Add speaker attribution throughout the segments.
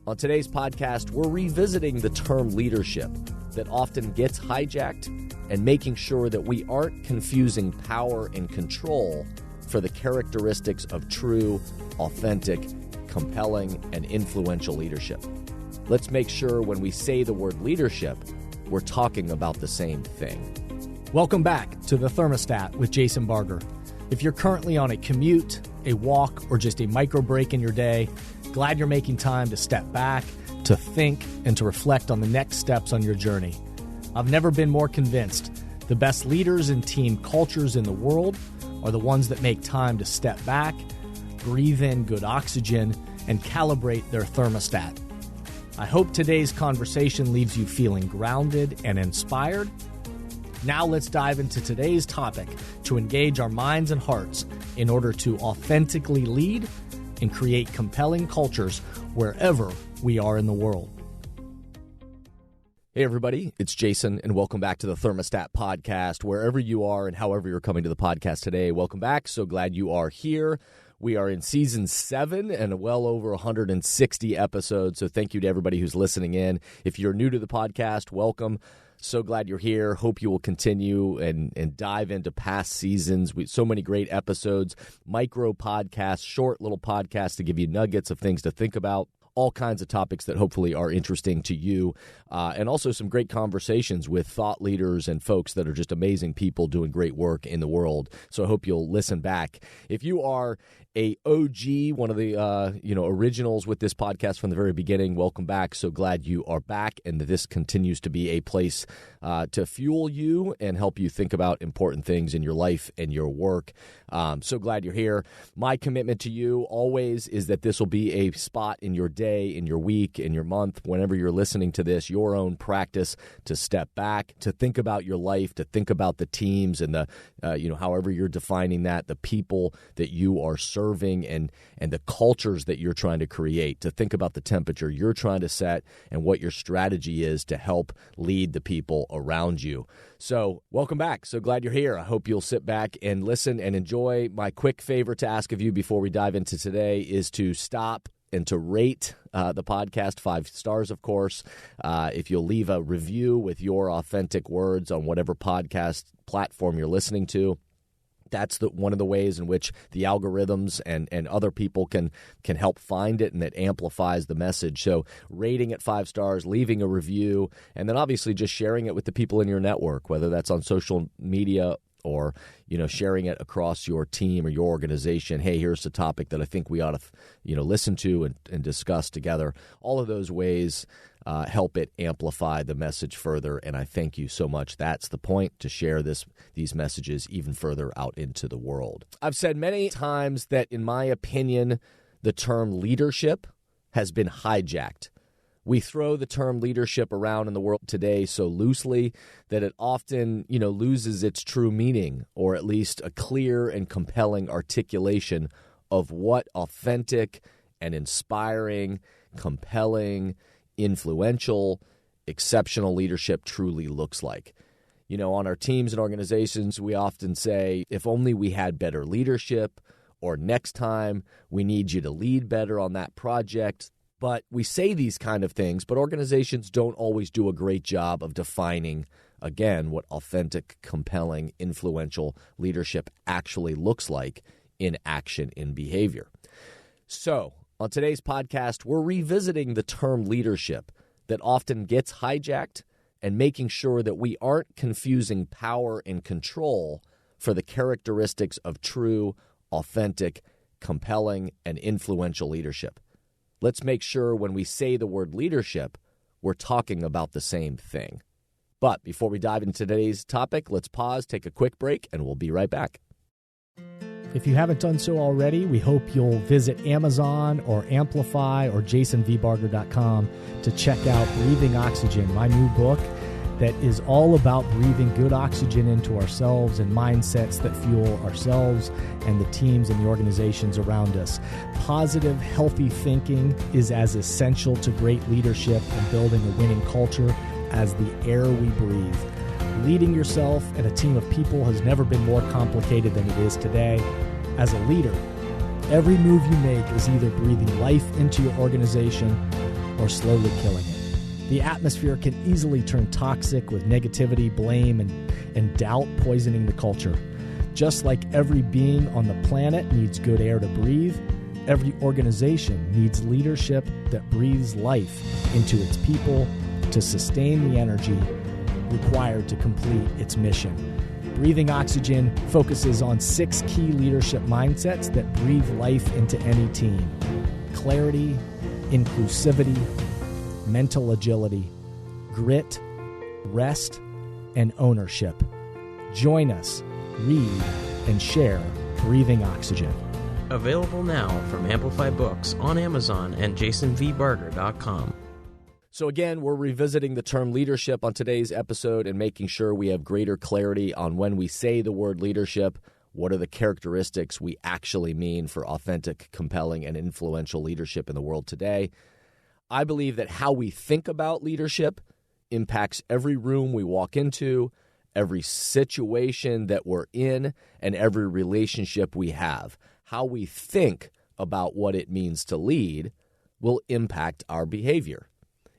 Speaker 1: On today's podcast, we're revisiting the term leadership that often gets hijacked and making sure that we aren't confusing power and control for the characteristics of true, authentic, compelling, and influential leadership. Let's make sure when we say the word leadership, we're talking about the same thing.
Speaker 2: Welcome back to The Thermostat with Jason Barger. If you're currently on a commute, a walk, or just a micro break in your day, glad you're making time to step back, to think, and to reflect on the next steps on your journey. I've never been more convinced the best leaders and team cultures in the world are the ones that make time to step back, breathe in good oxygen, and calibrate their thermostat. I hope today's conversation leaves you feeling grounded and inspired. Now let's dive into today's topic to engage our minds and hearts in order to authentically lead and create compelling cultures wherever we are in the world.
Speaker 1: Hey everybody, it's Jason, and welcome back to the Thermostat Podcast. Wherever you are and however you're coming to the podcast today, welcome back. So glad you are here. We are in season 7 and well over 160 episodes, so thank you to everybody who's listening in. If you're new to the podcast, welcome. So glad you're here. Hope you will continue and dive into past seasons. So many great episodes, micro podcasts, short little podcasts to give you nuggets of things to think about. All kinds of topics that hopefully are interesting to you, and also some great conversations with thought leaders and folks that are just amazing people doing great work in the world. So I hope you'll listen back. If you are a OG, one of the originals with this podcast from the very beginning, welcome back. So glad you are back, and that this continues to be a place to fuel you and help you think about important things in your life and your work. So glad you're here. My commitment to you always is that this will be a spot in your day, in your week, in your month, whenever you're listening to this, your own practice to step back, to think about your life, to think about the teams and the, however you're defining that, the people that you are serving and the cultures that you're trying to create, to think about the temperature you're trying to set and what your strategy is to help lead the people around you. So welcome back. So glad you're here. I hope you'll sit back and listen and enjoy. My quick favor to ask of you before we dive into today is to stop and to rate the podcast 5 stars, of course. If you'll leave a review with your authentic words on whatever podcast platform you're listening to, that's one of the ways in which the algorithms and other people can help find it, and it amplifies the message. So rating it 5 stars, leaving a review, and then obviously just sharing it with the people in your network, whether that's on social media or sharing it across your team or your organization. Hey, here's a topic that I think we ought to listen to and discuss together. All of those ways help it amplify the message further, and I thank you so much. That's the point, to share these messages even further out into the world. I've said many times that, in my opinion, the term leadership has been hijacked. We throw the term leadership around in the world today so loosely that it often, loses its true meaning, or at least a clear and compelling articulation of what authentic and inspiring, compelling, influential, exceptional leadership truly looks like. On our teams and organizations, we often say, if only we had better leadership, or next time we need you to lead better on that project. But we say these kind of things, but organizations don't always do a great job of defining, again, what authentic, compelling, influential leadership actually looks like in action, in behavior. So on today's podcast, we're revisiting the term leadership that often gets hijacked and making sure that we aren't confusing power and control for the characteristics of true, authentic, compelling, and influential leadership. Let's make sure when we say the word leadership, we're talking about the same thing. But before we dive into today's topic, let's pause, take a quick break, and we'll be right back.
Speaker 2: If you haven't done so already, we hope you'll visit Amazon or Amplify or jasonvbarger.com to check out Breathing Oxygen, my new book that is all about breathing good oxygen into ourselves and mindsets that fuel ourselves and the teams and the organizations around us. Positive, healthy thinking is as essential to great leadership and building a winning culture as the air we breathe. Leading yourself and a team of people has never been more complicated than it is today. As a leader, every move you make is either breathing life into your organization or slowly killing it. The atmosphere can easily turn toxic with negativity, blame, and doubt poisoning the culture. Just like every being on the planet needs good air to breathe, every organization needs leadership that breathes life into its people to sustain the energy required to complete its mission. Breathing Oxygen focuses on 6 key leadership mindsets that breathe life into any team: clarity, inclusivity, mental agility, grit, rest, and ownership. Join us, read, and share Breathing Oxygen.
Speaker 3: Available now from Amplify Books on Amazon and jasonvbarger.com.
Speaker 1: So again, we're revisiting the term leadership on today's episode and making sure we have greater clarity on when we say the word leadership, what are the characteristics we actually mean for authentic, compelling, and influential leadership in the world today. I believe that how we think about leadership impacts every room we walk into, every situation that we're in, and every relationship we have. How we think about what it means to lead will impact our behavior.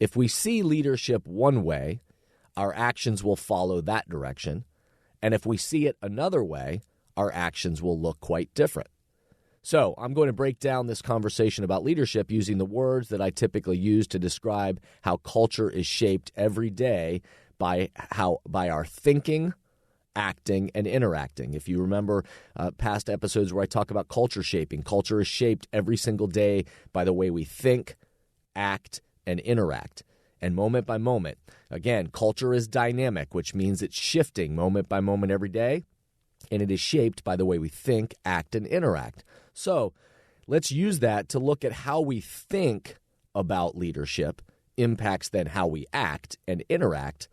Speaker 1: If we see leadership one way, our actions will follow that direction. And if we see it another way, our actions will look quite different. So I'm going to break down this conversation about leadership using the words that I typically use to describe how culture is shaped every day by our thinking, acting, and interacting. If you remember past episodes where I talk about culture shaping, culture is shaped every single day by the way we think, act, and interact. And moment by moment, again, culture is dynamic, which means it's shifting moment by moment every day, and it is shaped by the way we think, act, and interact. So let's use that to look at how we think about leadership impacts then how we act and interact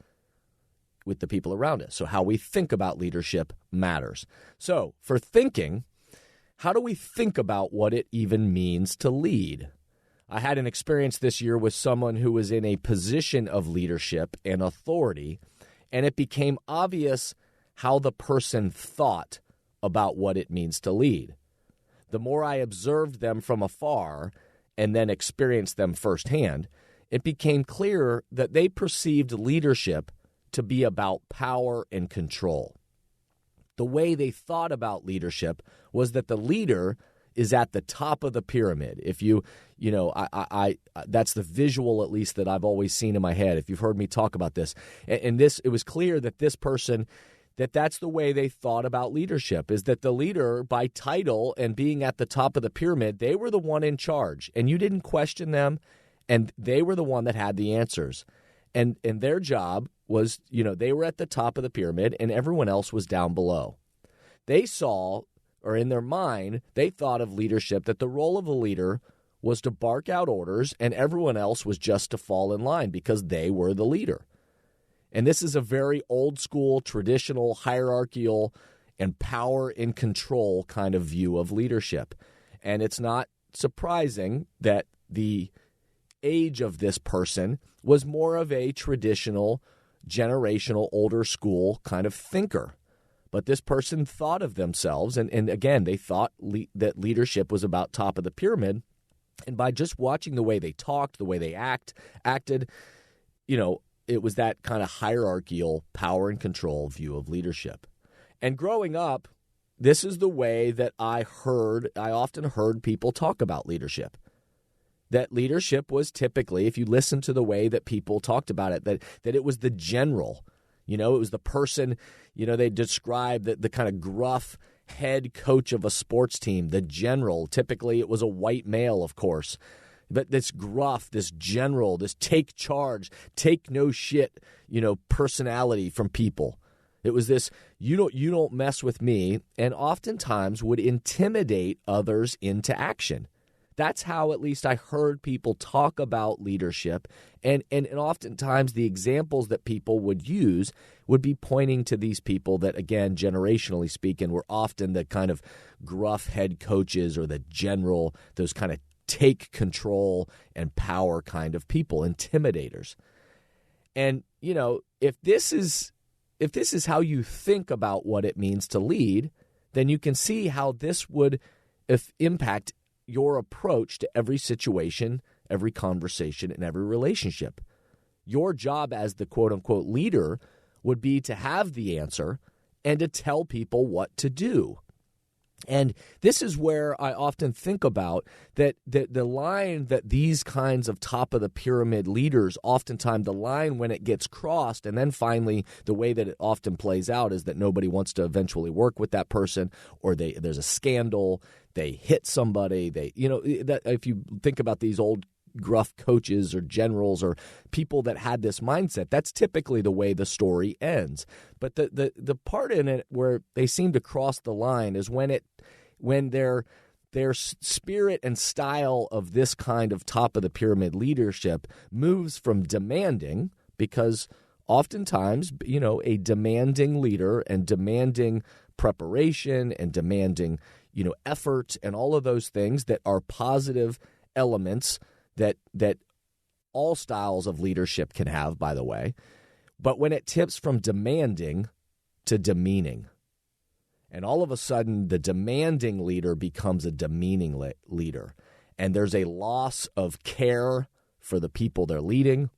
Speaker 1: with the people around us. So how we think about leadership matters. So for thinking, how do we think about what it even means to lead? I had an experience this year with someone who was in a position of leadership and authority, and it became obvious how the person thought about what it means to lead. The more I observed them from afar and then experienced them firsthand, it became clearer that they perceived leadership to be about power and control. The way they thought about leadership was that the leader is at the top of the pyramid. If that's the visual, at least, that I've always seen in my head. If you've heard me talk about this, and this, it was clear that this person, that's the way they thought about leadership, is that the leader, by title and being at the top of the pyramid, they were the one in charge, and you didn't question them, and they were the one that had the answers, and their job was, they were at the top of the pyramid, and everyone else was down below. They saw, or in their mind, they thought of leadership that the role of a leader was to bark out orders and everyone else was just to fall in line because they were the leader. And this is a very old school, traditional, hierarchical, and power and control kind of view of leadership. And it's not surprising that the age of this person was more of a traditional, generational, older school kind of thinker. But this person thought of themselves, and again, they thought that leadership was about top of the pyramid. And by just watching the way they talked, the way they acted, it was that kind of hierarchical power and control view of leadership. And growing up, this is the way that I often heard people talk about leadership. That leadership was typically, if you listen to the way that people talked about it, that it was the general. It was the person, they described the kind of gruff head coach of a sports team, the general. Typically, it was a white male, of course. But this gruff, this general, this take charge, take no shit, personality from people. It was this, you don't mess with me, and oftentimes would intimidate others into action. That's how at least I heard people talk about leadership, and oftentimes the examples that people would use would be pointing to these people that, again, generationally speaking, were often the kind of gruff head coaches or the general, those kind of take control and power kind of people, intimidators. And, if this is how you think about what it means to lead, then you can see how this would impact your approach to every situation every conversation, and every relationship. Your job as the quote-unquote leader would be to have the answer and to tell people what to do. And this is where I often think about that the line that these kinds of top-of-the-pyramid leaders, oftentimes the line when it gets crossed, and then finally the way that it often plays out is that nobody wants to eventually work with that person, or there's a scandal, they hit somebody, that if you think about these old gruff coaches or generals or people that had this mindset, that's typically the way the story ends. But the part in it where they seem to cross the line is when their spirit and style of this kind of top of the pyramid leadership moves from demanding, because oftentimes, a demanding leader and demanding preparation and demanding, effort and all of those things that are positive elements that all styles of leadership can have, by the way. But when it tips from demanding to demeaning, and all of a sudden the demanding leader becomes a demeaning leader, and there's a loss of care for the people they're leading,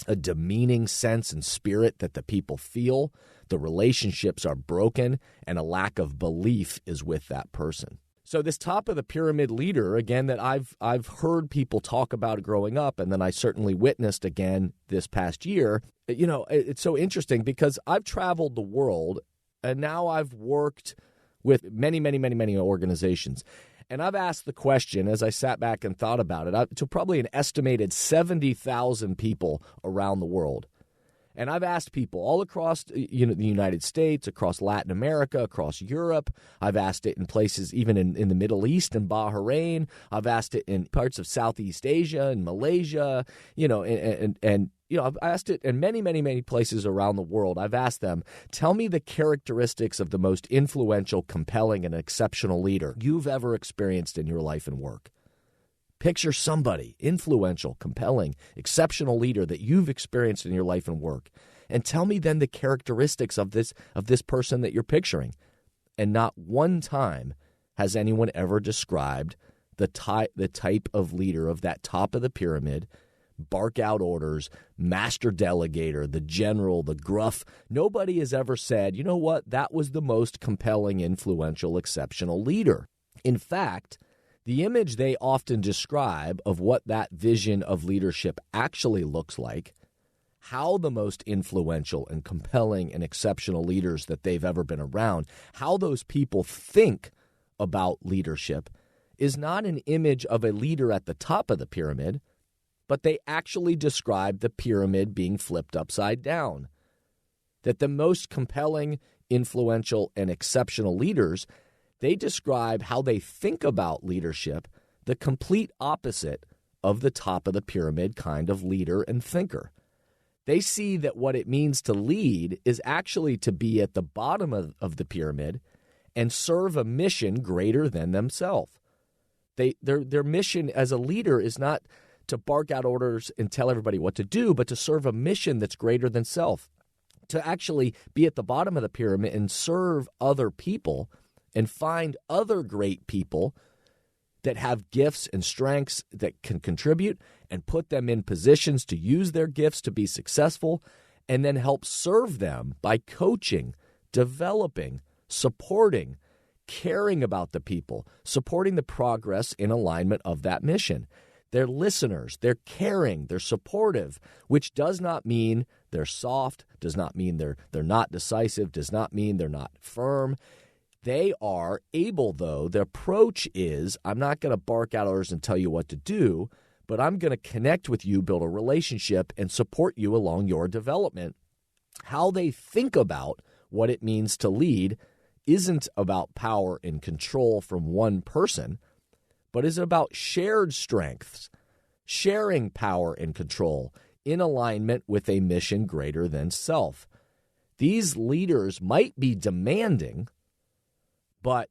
Speaker 1: a demeaning sense and spirit that the people feel, the relationships are broken, and a lack of belief is with that person. So this top of the pyramid leader, again, that I've heard people talk about growing up, and then I certainly witnessed again this past year, it's so interesting because I've traveled the world, and now I've worked with many, many, many, many organizations. And I've asked the question, as I sat back and thought about it, to probably an estimated 70,000 people around the world. And I've asked people all across the United States, across Latin America, across Europe. I've asked it in places even in the Middle East and Bahrain. I've asked it in parts of Southeast Asia and Malaysia, I've asked it in many, many, many places around the world. I've asked them, tell me the characteristics of the most influential, compelling, and exceptional leader you've ever experienced in your life and work. Picture somebody, influential, compelling, exceptional leader that you've experienced in your life and work. And tell me then the characteristics of this person that you're picturing. And not one time has anyone ever described the type of leader of that top of the pyramid, bark out orders, master delegator, the general, the gruff. Nobody has ever said, you know what, that was the most compelling, influential, exceptional leader. In fact, the image they often describe of what that vision of leadership actually looks like, how the most influential and compelling and exceptional leaders that they've ever been around, how those people think about leadership, is not an image of a leader at the top of the pyramid, but they actually describe the pyramid being flipped upside down. That the most compelling, influential, and exceptional leaders, they describe how they think about leadership the complete opposite of the top of the pyramid kind of leader and thinker. They see that what it means to lead is actually to be at the bottom of the pyramid and serve a mission greater than themselves. Their mission as a leader is not to bark out orders and tell everybody what to do, but to serve a mission that's greater than self. To actually be at the bottom of the pyramid and serve other people and find other great people that have gifts and strengths that can contribute and put them in positions to use their gifts to be successful, and then help serve them by coaching, developing, supporting, caring about the people, supporting the progress in alignment of that mission. They're listeners, they're caring, they're supportive, which does not mean they're soft, does not mean they're not decisive, does not mean they're not firm. They are able, though, the approach is, I'm not going to bark out orders and tell you what to do, but I'm going to connect with you, build a relationship, and support you along your development. How they think about what it means to lead isn't about power and control from one person, but is about shared strengths, sharing power and control in alignment with a mission greater than self. These leaders might be demanding, but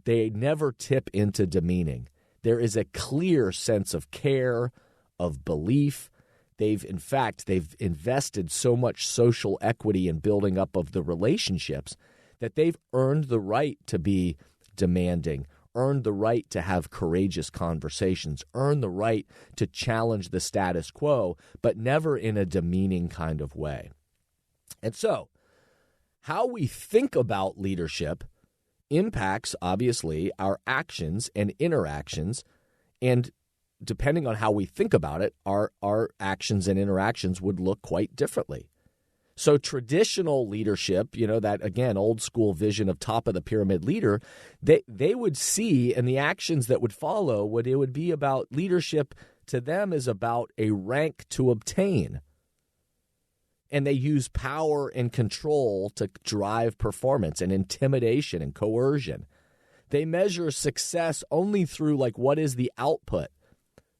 Speaker 1: they never tip into demeaning. There is a clear sense of care, of belief. They've invested so much social equity in building up of the relationships that they've earned the right to be demanding, earned the right to have courageous conversations, earned the right to challenge the status quo, but never in a demeaning kind of way. And so, how we think about leadership impacts, obviously, our actions and interactions, and depending on how we think about it, our actions and interactions would look quite differently. So traditional leadership, that, again, old school vision of top of the pyramid leader, they would see, and the actions that would follow, it would be about leadership to them is about a rank to obtain. And they use power and control to drive performance and intimidation and coercion. They measure success only through, what is the output?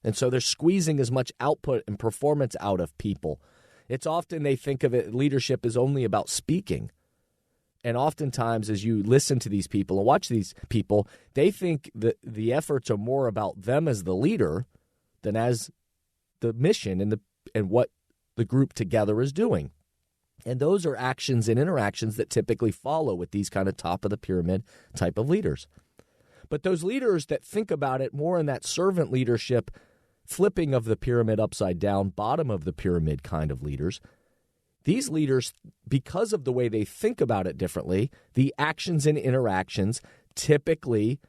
Speaker 1: And so they're squeezing as much output and performance out of people. It's often they think of it, leadership is only about speaking. And oftentimes as you listen to these people and watch these people, they think that the efforts are more about them as the leader than as the mission and what the group together is doing. And those are actions and interactions that typically follow with these kind of top of the pyramid type of leaders. But those leaders that think about it more in that servant leadership, flipping of the pyramid upside down, bottom of the pyramid kind of leaders, these leaders, because of the way they think about it differently, the actions and interactions typically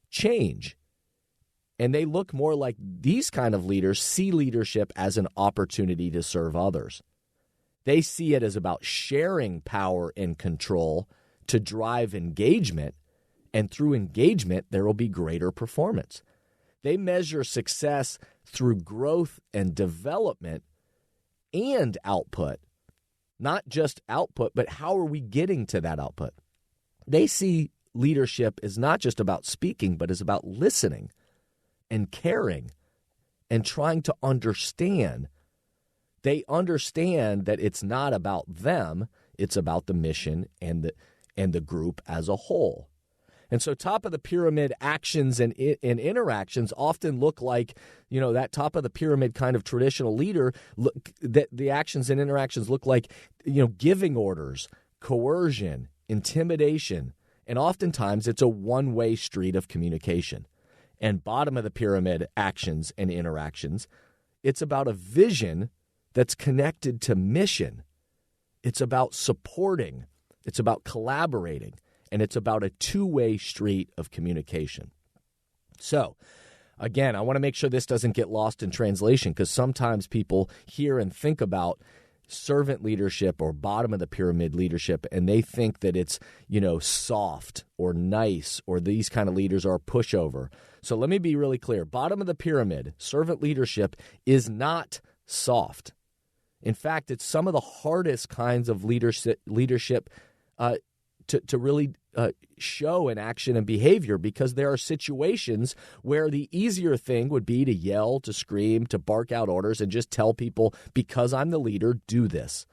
Speaker 1: change. And they look more like these kind of leaders see leadership as an opportunity to serve others. They see it as about sharing power and control to drive engagement, and through engagement, there will be greater performance. They measure success through growth and development and output. Not just output, but how are we getting to that output? They see leadership as not just about speaking, but as about listening and caring and trying to understand. They understand that it's not about them, it's about the mission and the group as a whole. And so top of the pyramid actions and interactions often look like, that top of the pyramid kind of traditional leader, that the actions and interactions look like, giving orders, coercion, intimidation, and oftentimes it's a one-way street of communication. And bottom of the pyramid actions and interactions, it's about a vision that's connected to mission. It's about supporting. It's about collaborating. And it's about a two-way street of communication. So, again, I want to make sure this doesn't get lost in translation, because sometimes people hear and think about servant leadership or bottom of the pyramid leadership, and they think that it's, soft or nice, or these kind of leaders are a pushover. So let me be really clear. Bottom of the pyramid, servant leadership is not soft. In fact, it's some of the hardest kinds of leadership to really show in action and behavior, because there are situations where the easier thing would be to yell, to scream, to bark out orders, and just tell people, because I'm the leader, do this.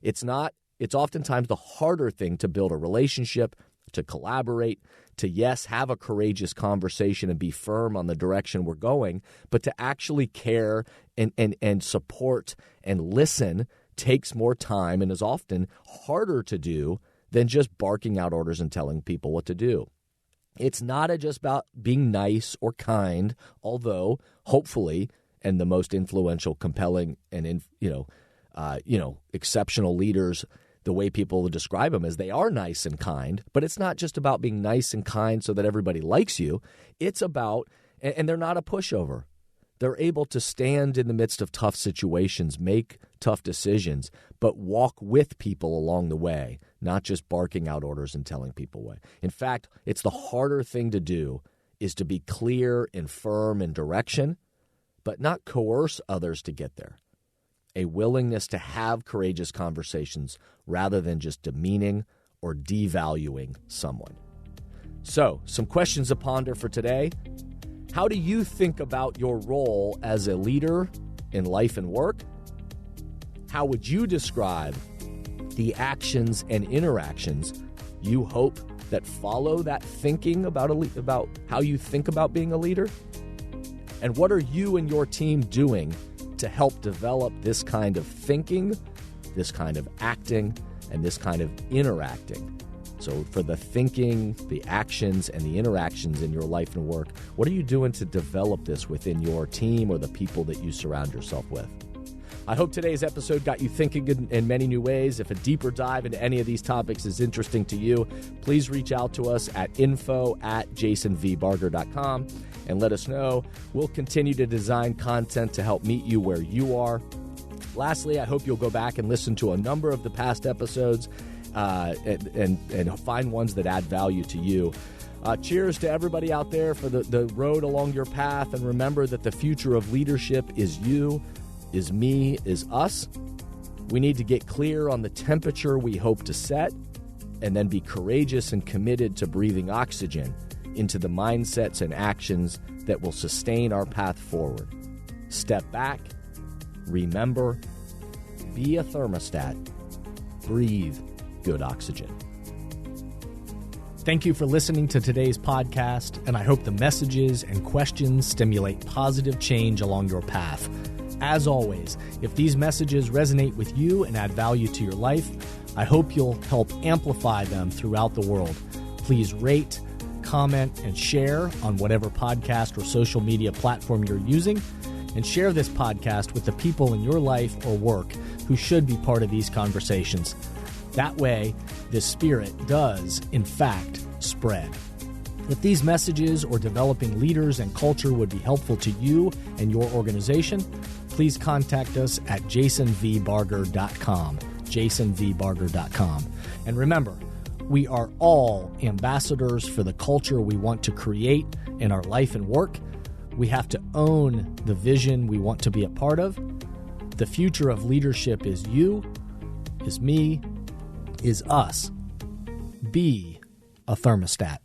Speaker 1: It's oftentimes the harder thing to build a relationship, to collaborate, to, yes, have a courageous conversation and be firm on the direction we're going, but to actually care and support and listen takes more time and is often harder to do than just barking out orders and telling people what to do. It's not just about being nice or kind, although hopefully, and the most influential, compelling, and exceptional leaders, the way people describe them is they are nice and kind, but it's not just about being nice and kind so that everybody likes you. It's about, and they're not a pushover. They're able to stand in the midst of tough situations, make tough decisions, but walk with people along the way, not just barking out orders and telling people what. In fact, it's the harder thing to do is to be clear and firm in direction, but not coerce others to get there. A willingness to have courageous conversations rather than just demeaning or devaluing someone. So, some questions to ponder for today. How do you think about your role as a leader in life and work? How would you describe the actions and interactions you hope that follow that thinking about how you think about being a leader? And what are you and your team doing to help develop this kind of thinking, this kind of acting, and this kind of interacting So for the thinking, the actions, and the interactions in your life and work, what are you doing to develop this within your team or the people that you surround yourself with? I hope today's episode got you thinking in many new ways. If a deeper dive into any of these topics is interesting to you, please reach out to us at info@jasonvbarger.com and let us know. We'll continue to design content to help meet you where you are. Lastly, I hope you'll go back and listen to a number of the past episodes and find ones that add value to you. Cheers to everybody out there for the road along your path, and remember that the future of leadership is you, is me, is us. We need to get clear on the temperature we hope to set, and then be courageous and committed to breathing oxygen into the mindsets and actions that will sustain our path forward. Step back, remember, be a thermostat, breathe good oxygen.
Speaker 2: Thank you for listening to today's podcast, and I hope the messages and questions stimulate positive change along your path. As always, if these messages resonate with you and add value to your life, I hope you'll help amplify them throughout the world. Please rate, comment, and share on whatever podcast or social media platform you're using, and share this podcast with the people in your life or work who should be part of these conversations. That way, this spirit does, in fact, spread. If these messages or developing leaders and culture would be helpful to you and your organization, please contact us at jasonvbarger.com, jasonvbarger.com. And remember, we are all ambassadors for the culture we want to create in our life and work. We have to own the vision we want to be a part of. The future of leadership is you, is me, is us. Be a thermostat.